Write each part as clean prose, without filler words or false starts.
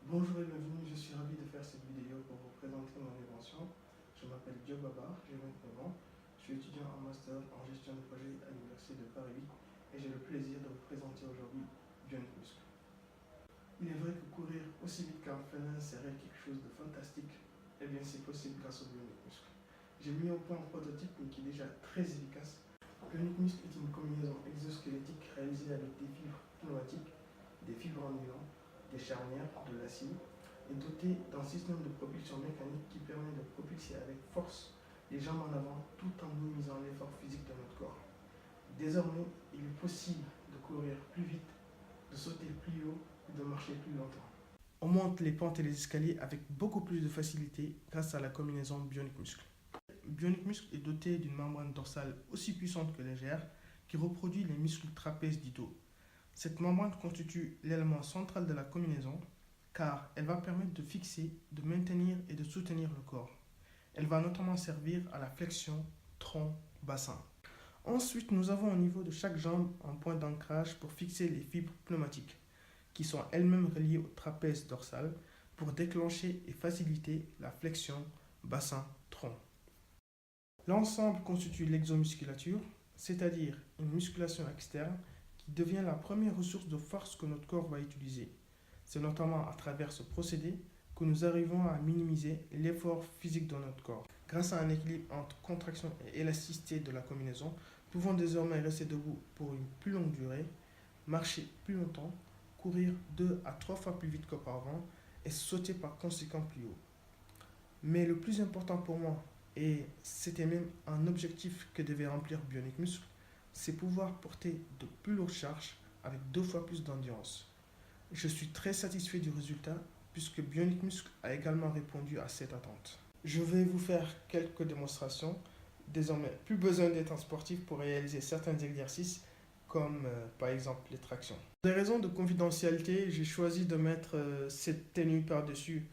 Bonjour et bienvenue, je suis ravi de faire cette vidéo pour vous présenter mon invention. Je m'appelle Diop Babar, j'ai 29 ans, je suis étudiant en master en gestion de projet à l'université de Paris 8 et j'ai le plaisir de vous présenter aujourd'hui Bionic Muscle. Il est vrai que courir aussi vite qu'un félin serait quelque chose de fantastique, et bien c'est possible grâce au Bionic Muscle. J'ai mis au point un prototype qui est déjà très efficace. Bionic Muscle est une combinaison exosquelettique réalisée avec des fibres pneumatiques, des fibres en nylon, des charnières, de l'acier, et doté d'un système de propulsion mécanique qui permet de propulser avec force les jambes en avant tout en minimisant l'effort physique de notre corps. Désormais, il est possible de courir plus vite, de sauter plus haut et de marcher plus longtemps. On monte les pentes et les escaliers avec beaucoup plus de facilité grâce à la combinaison Bionic Muscle. Bionic Muscle est doté d'une membrane dorsale aussi puissante que légère qui reproduit les muscles trapèzes du dos. Cette membrane constitue l'élément central de la combinaison car elle va permettre de fixer, de maintenir et de soutenir le corps. Elle va notamment servir à la flexion tronc-bassin. Ensuite, nous avons au niveau de chaque jambe un point d'ancrage pour fixer les fibres pneumatiques qui sont elles-mêmes reliées au trapèze dorsal pour déclencher et faciliter la flexion bassin-tronc. L'ensemble constitue l'exomusculature, c'est-à-dire une musculation externe qui devient la première ressource de force que notre corps va utiliser. C'est notamment à travers ce procédé que nous arrivons à minimiser l'effort physique de notre corps. Grâce à un équilibre entre contraction et élasticité de la combinaison, nous pouvons désormais rester debout pour une plus longue durée, marcher plus longtemps, courir 2 à 3 fois plus vite qu'auparavant et sauter par conséquent plus haut. Mais le plus important pour moi, et c'était même un objectif que devait remplir Bionic Muscle, c'est pouvoir porter de plus lourdes charges avec 2 fois plus d'endurance. Je suis très satisfait du résultat puisque Bionic Muscle a également répondu à cette attente. Je vais vous faire quelques démonstrations. Désormais, plus besoin d'être un sportif pour réaliser certains exercices comme par exemple les tractions. Pour des raisons de confidentialité, j'ai choisi de mettre cette tenue par-dessus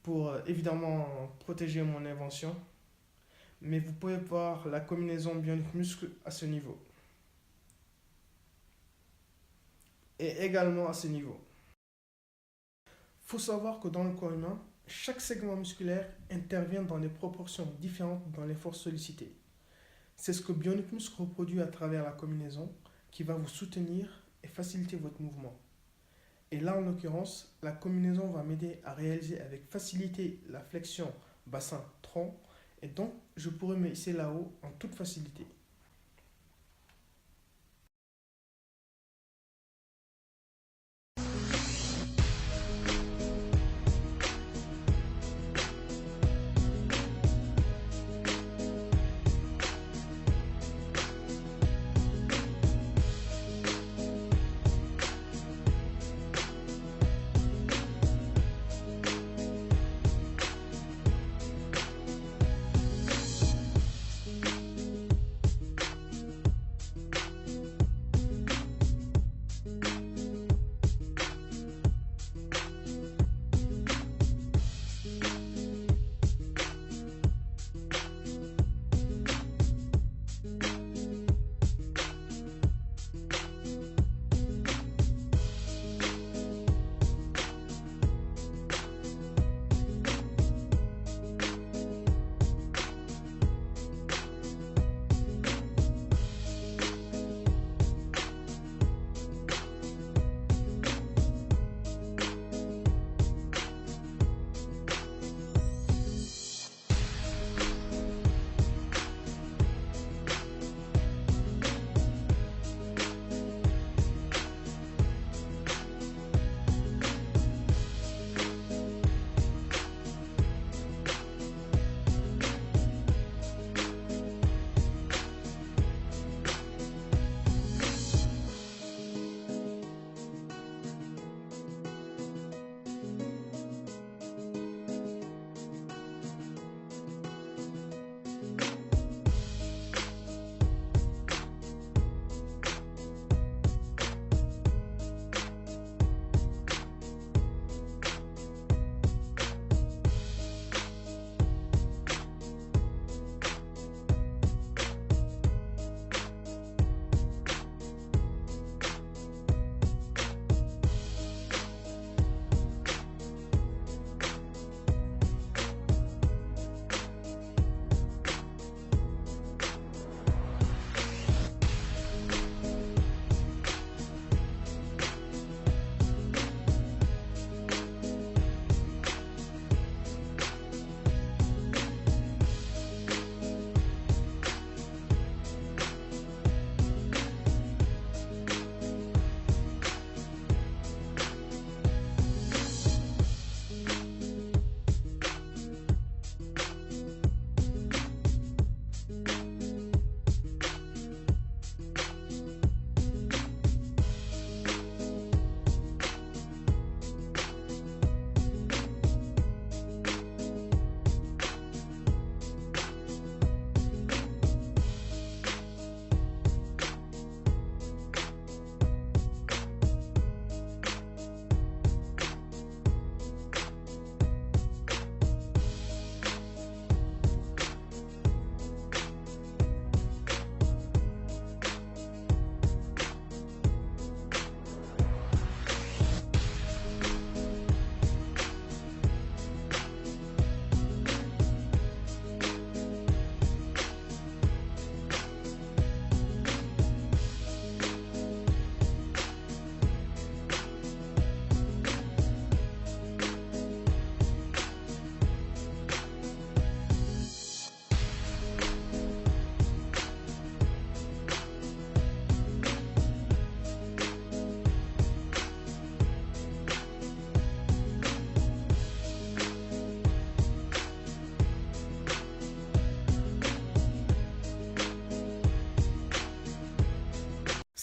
pour évidemment protéger mon invention. Mais vous pouvez voir la combinaison Bionic Muscle à ce niveau. Et également à ce niveau. Il faut savoir que dans le corps humain, chaque segment musculaire intervient dans des proportions différentes dans l'effort sollicité. C'est ce que Bionic Muscle reproduit à travers la combinaison qui va vous soutenir et faciliter votre mouvement. Et là, en l'occurrence, la combinaison va m'aider à réaliser avec facilité la flexion bassin-tronc et donc je pourrai me hisser là-haut en toute facilité.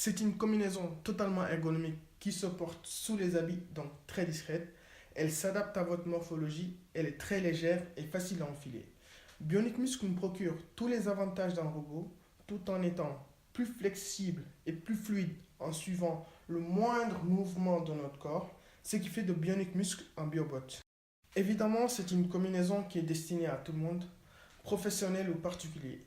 C'est une combinaison totalement ergonomique qui se porte sous les habits, donc très discrète. Elle s'adapte à votre morphologie, elle est très légère et facile à enfiler. Bionic Muscle nous procure tous les avantages d'un robot tout en étant plus flexible et plus fluide en suivant le moindre mouvement de notre corps, ce qui fait de Bionic Muscle un biobot. Évidemment, c'est une combinaison qui est destinée à tout le monde, professionnel ou particulier.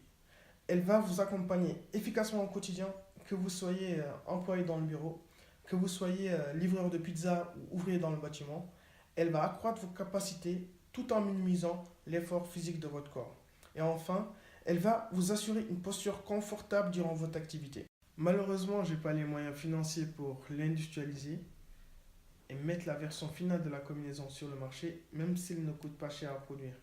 Elle va vous accompagner efficacement au quotidien, que vous soyez employé dans le bureau, que vous soyez livreur de pizza ou ouvrier dans le bâtiment. Elle va accroître vos capacités tout en minimisant l'effort physique de votre corps. Et enfin, elle va vous assurer une posture confortable durant votre activité. Malheureusement, je n'ai pas les moyens financiers pour l'industrialiser et mettre la version finale de la combinaison sur le marché, même s'il ne coûte pas cher à produire.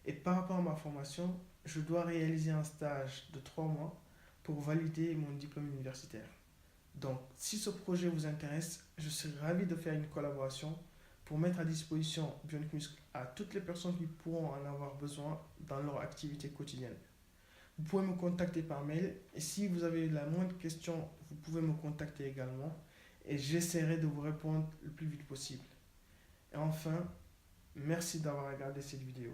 Et par rapport à ma formation, je dois réaliser un stage de 3 mois pour valider mon diplôme universitaire. Donc, si ce projet vous intéresse, je serai ravi de faire une collaboration pour mettre à disposition Bionic Muscle à toutes les personnes qui pourront en avoir besoin dans leur activité quotidienne. Vous pouvez me contacter par mail et si vous avez la moindre question, vous pouvez me contacter également et j'essaierai de vous répondre le plus vite possible. Et enfin, merci d'avoir regardé cette vidéo.